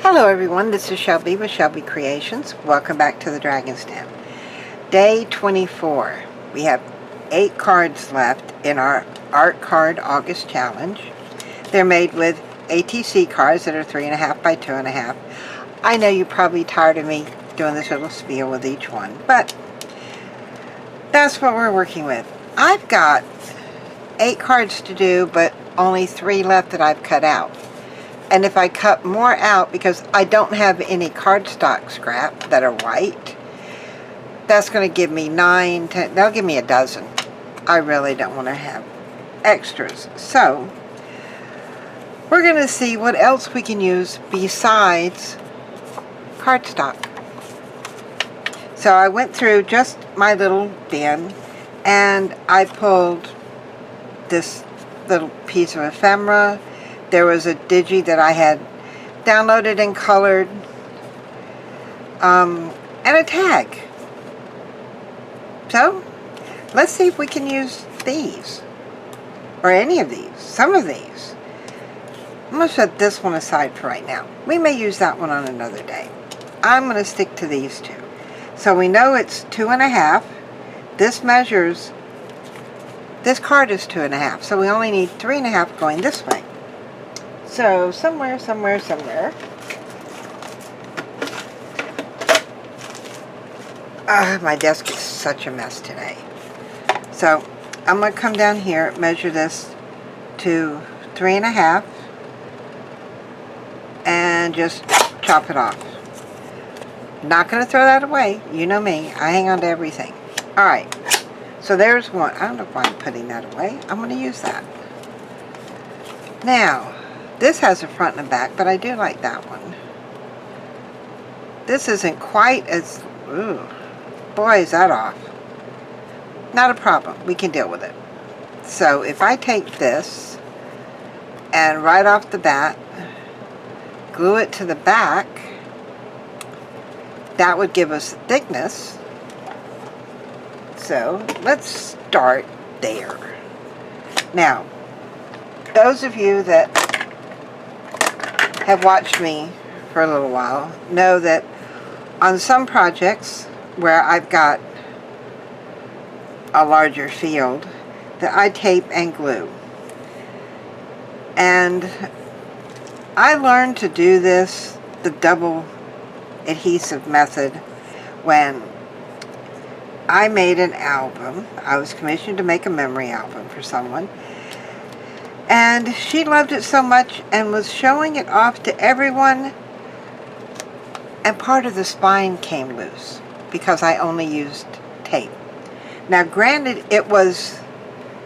Hello everyone, this is Shelby with Shelby Creations. Welcome back to the Dragon's Den. Day 24. We have 8 cards left in our Art Card August Challenge. They're made with ATC cards that are 3.5 by 2.5. I know you're probably tired of me doing this little spiel with each one, but that's what we're working with. I've got 8 cards to do, but only 3 left that I've cut out. And if I cut more out, because I don't have any cardstock scrap that are white, that's going to give me 9, 10, that'll give me a dozen. I really don't want to have extras. So, we're going to see what else we can use besides cardstock. So I went through just my little bin, and I pulled this little piece of ephemera. There was a digi that I had downloaded and colored, and a tag. So, let's see if we can use these, or any of these, some of these. I'm going to set this one aside for right now. We may use that one on another day. I'm going to stick to these two. So we know it's 2.5. This measures, this card is 2.5, so we only need 3.5 going this way. So, somewhere. My desk is such a mess today. So, I'm going to come down here, measure this to 3.5, and just chop it off. Not going to throw that away. You know me. I hang on to everything. Alright. So, there's one. I don't know why I'm putting that away. I'm going to use that. Now, this has a front and a back, but I do like that one. This isn't quite as... Ooh, boy, is that off. Not a problem. We can deal with it. So, if I take this, and right off the bat, glue it to the back, that would give us thickness. So, let's start there. Now, those of you that have watched me for a little while know that on some projects where I've got a larger field, that I tape and glue. And I learned to do this, the double adhesive method, when I made an album. I was commissioned to make a memory album for someone. And she loved it so much and was showing it off to everyone, and part of the spine came loose because I only used tape. Now granted, it was,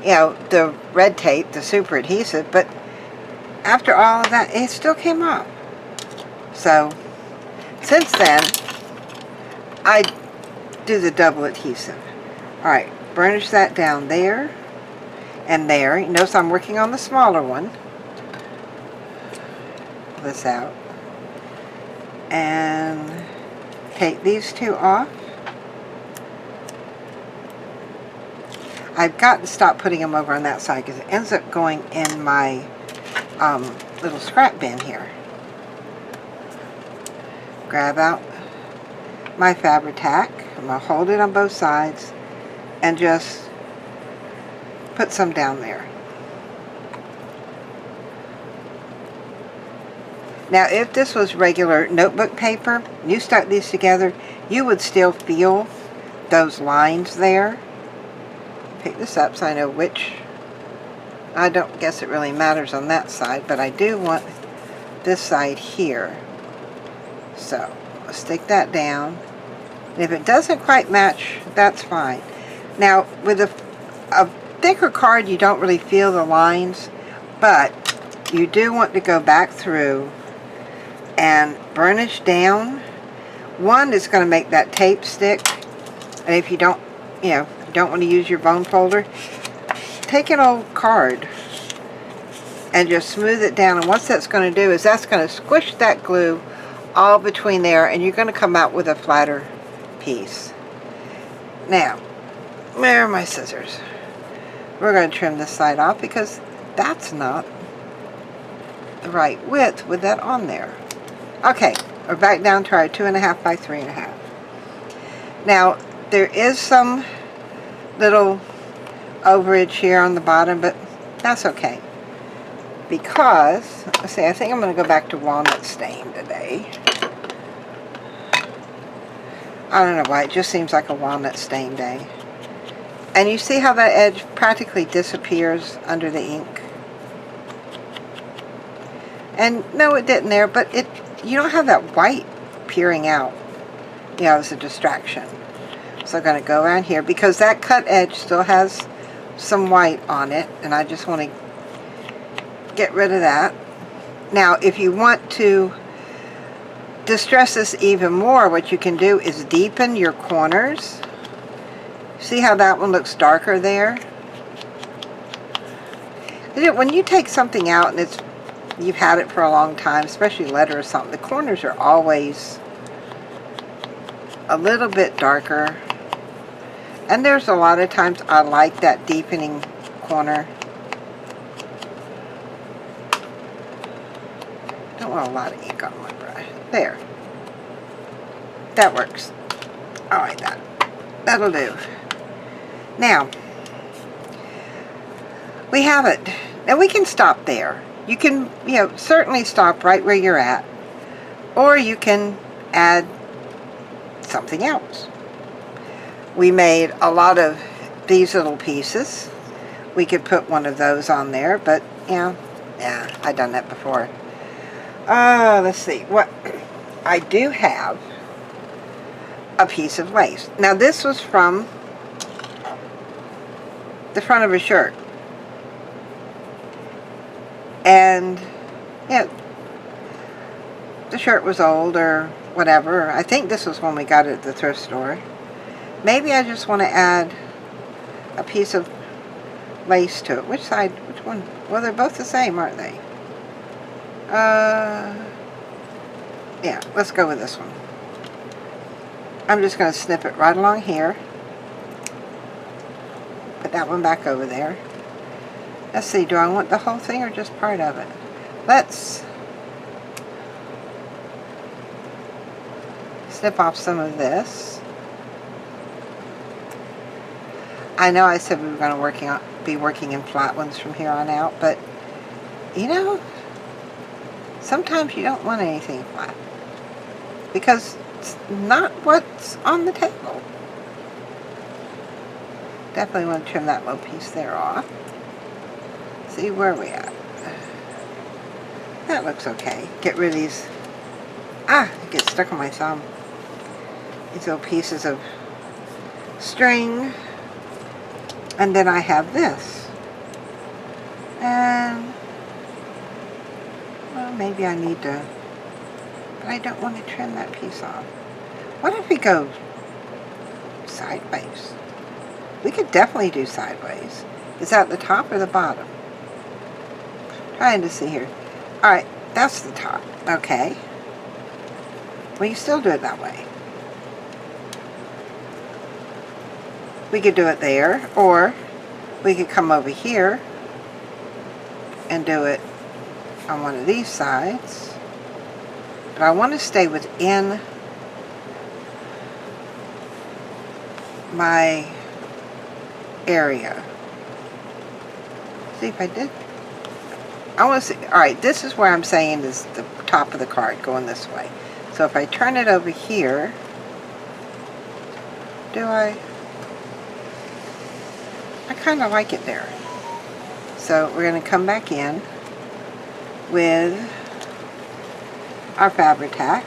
you know, the red tape, the super adhesive, but after all of that, it still came off. So, since then, I do the double adhesive. Alright, burnish that down there. And there, you notice I'm working on the smaller one. Pull this out. And take these two off. I've got to stop putting them over on that side because it ends up going in my little scrap bin here. Grab out my Fabri-Tac. I'm going to hold it on both sides and just put some down there. Now, if this was regular notebook paper, you stuck these together, you would still feel those lines there. Pick this up so I know which. I don't guess it really matters on that side, but I do want this side here. So, I'll stick that down. And if it doesn't quite match, that's fine. Now, with a thicker card, you don't really feel the lines, but you do want to go back through and burnish down. One is going to make that tape stick, and if you don't, you know, don't want to use your bone folder, take an old card and just smooth it down, and what that's going to do is that's going to squish that glue all between there, and you're going to come out with a flatter piece. Now, where are my scissors? We're going to trim this side off because that's not the right width with that on there. Okay, we're back down to our 2.5 by 3.5. Now, there is some little overage here on the bottom, but that's okay. Because, let's see, I think I'm going to go back to walnut stain today. I don't know why, it just seems like a walnut stain day. And you see how that edge practically disappears under the ink? And no, it didn't there, but you don't have that white peering out, you know, as a distraction. So I'm going to go around here because that cut edge still has some white on it, and I just want to get rid of that. Now, if you want to distress this even more, what you can do is deepen your corners. See how that one looks darker there? When you take something out and you've had it for a long time, especially leather or something, the corners are always a little bit darker. And there's a lot of times I like that deepening corner. Don't want a lot of ink on my brush. There. That works. I like that. That'll do. Now, we have it. Now we can stop there. You can, you know, certainly stop right where you're at. Or you can add something else. We made a lot of these little pieces. We could put one of those on there, but, you know, yeah, I've done that before. Let's see. What I do have a piece of lace. Now this was from the front of a shirt. And, yeah, the shirt was old or whatever. I think this was when we got it at the thrift store. Maybe I just want to add a piece of lace to it. Which side? Which one? Well, they're both the same, aren't they? Yeah, let's go with this one. I'm just going to snip it right along here. Put that one back over there. Let's see, do I want the whole thing or just part of it? Let's snip off some of this. I know I said we were going to be working in flat ones from here on out, but, you know, sometimes you don't want anything flat. Because it's not what's on the table. Definitely want to trim that little piece there off. See, where are we at? That looks okay. Get rid of these. It gets stuck on my thumb. These little pieces of string. And then I have this. And, well, maybe I need to, but I don't want to trim that piece off. What if we go sideways? We could definitely do sideways. Is that the top or the bottom? Trying to see here. Alright, that's the top. Okay. We can still do it that way. We could do it there, or we could come over here and do it on one of these sides. But I want to stay within my area. See if I did. I want to see. Alright, this is where I'm saying is the top of the card going this way. So if I turn it over here, I kind of like it there. So we're going to come back in with our Fabri-Tac.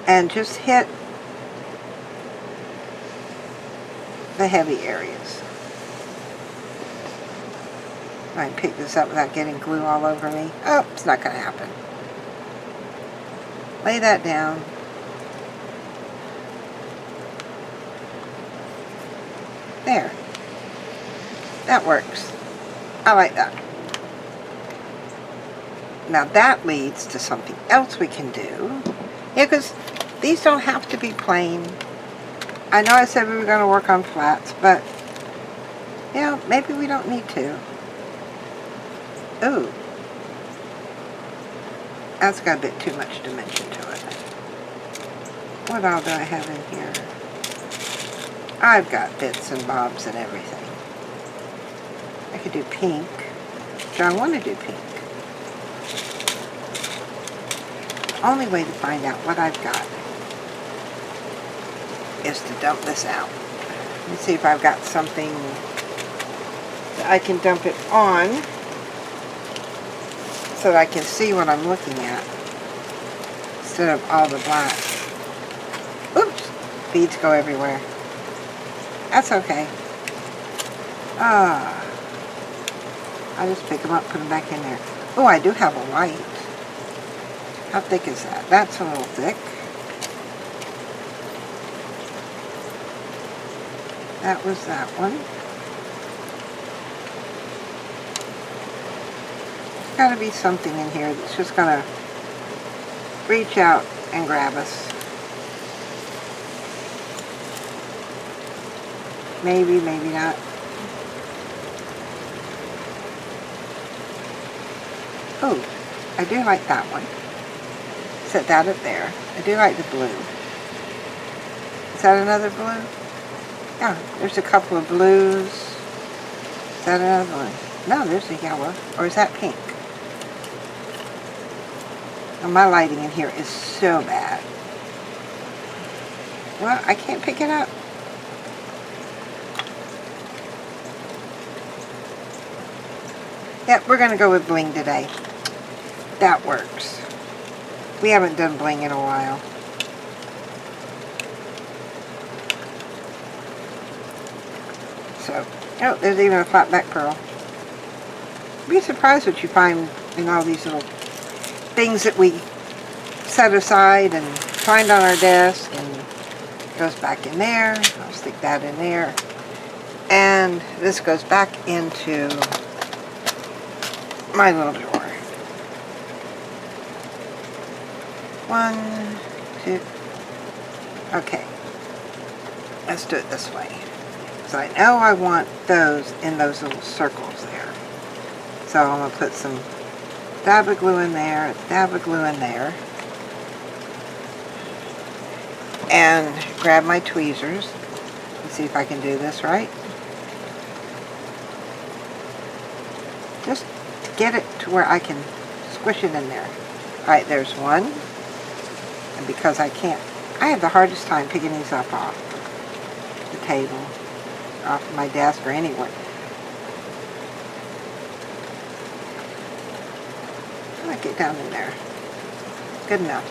And just hit the heavy areas. I can pick this up without getting glue all over me. Oh, it's not going to happen. Lay that down. There. That works. I like that. Now that leads to something else we can do. Yeah, because these don't have to be plain. I know I said we were going to work on flats, but, you know, maybe we don't need to. Ooh. That's got a bit too much dimension to it. What all do I have in here? I've got bits and bobs and everything. I could do pink. Do I want to do pink? The only way to find out what I've got is to dump this out. Let's see if I've got something that I can dump it on so that I can see what I'm looking at instead of all the black. Oops! Beads go everywhere. That's okay. I just pick them up, put them back in there. Oh, I do have a white. How thick is that? That's a little thick. That was that one. There's got to be something in here that's just going to reach out and grab us. Maybe, maybe not. Oh, I do like that one. Set that up there. I do like the blue. Is that another blue? Yeah, there's a couple of blues. Is that another one? No, there's a yellow. Or is that pink? Oh, my lighting in here is so bad. Well, I can't pick it up. Yep, we're going to go with bling today. That works. We haven't done bling in a while. So, oh, there's even a flat back pearl. You'd be surprised what you find in all these little things that we set aside and find on our desk, and it goes back in there. I'll stick that in there. And this goes back into my little drawer. 1, 2. Okay. Let's do it this way. So I know I want those in those little circles there. So I'm going to put some dab of glue in there, dab of glue in there. And grab my tweezers. Let's see if I can do this right. Just get it to where I can squish it in there. Alright, there's one. And because I have the hardest time picking these up off the table, off my desk or anywhere. I like it down in there. Good enough.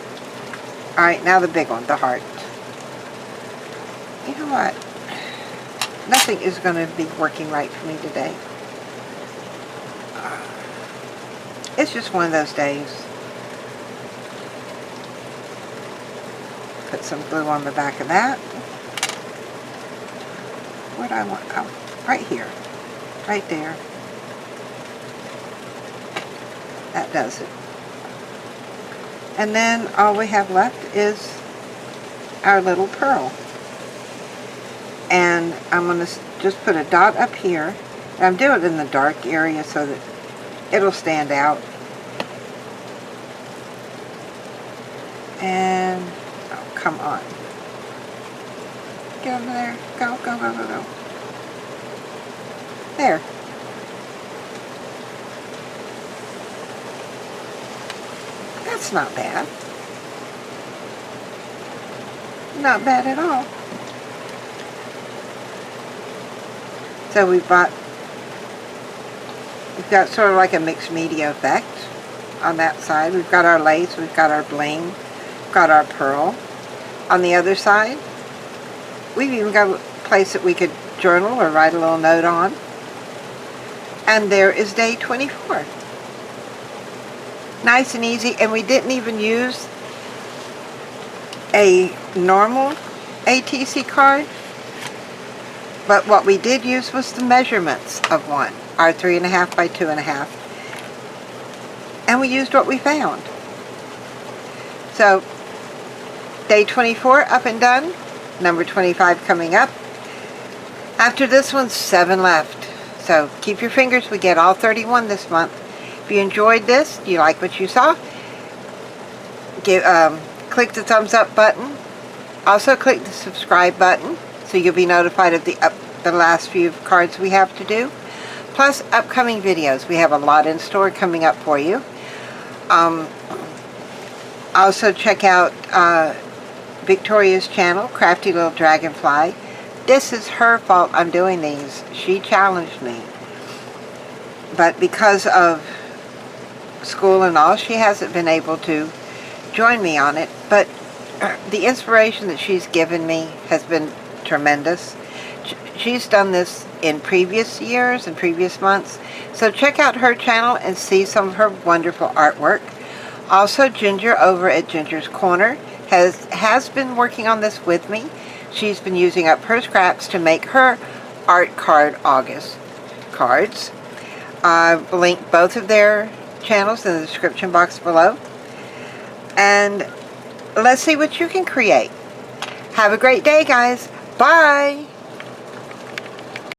Alright, now the big one, the heart. You know what? Nothing is going to be working right for me today. It's just one of those days. Put some glue on the back of that. Where do I want? Oh, right here. Right there. That does it. And then all we have left is our little pearl. And I'm going to just put a dot up here. And I'm doing it in the dark area so that it'll stand out. And, oh, come on. Get over there. Go, go, go, go, go. There. That's not bad. Not bad at all. So we've got sort of like a mixed media effect on that side. We've got our lace, we've got our bling, we've got our pearl. On the other side, we've even got a place that we could journal or write a little note on. And there is day 24. Nice and easy, and we didn't even use a normal ATC card. But what we did use was the measurements of one, our 3.5 by 2.5. And we used what we found. So, day 24 up and done, number 25 coming up. After this one, 7 left. So keep your fingers, we get all 31 this month. If you enjoyed this, you like what you saw, click the thumbs up button. Also click the subscribe button so you'll be notified of the last few cards we have to do. Plus upcoming videos. We have a lot in store coming up for you. Also check out Victoria's channel, Crafty Little Dragonfly. This is her fault I'm doing these. She challenged me. But because of school and all, she hasn't been able to join me on it. But the inspiration that she's given me has been tremendous. She's done this in previous years and previous months. So check out her channel and see some of her wonderful artwork. Also, Ginger over at Ginger's Corner has been working on this with me. She's been using up her scraps to make her Art Card August cards. I've linked both of their channels in the description box below. And let's see what you can create. Have a great day, guys. Bye!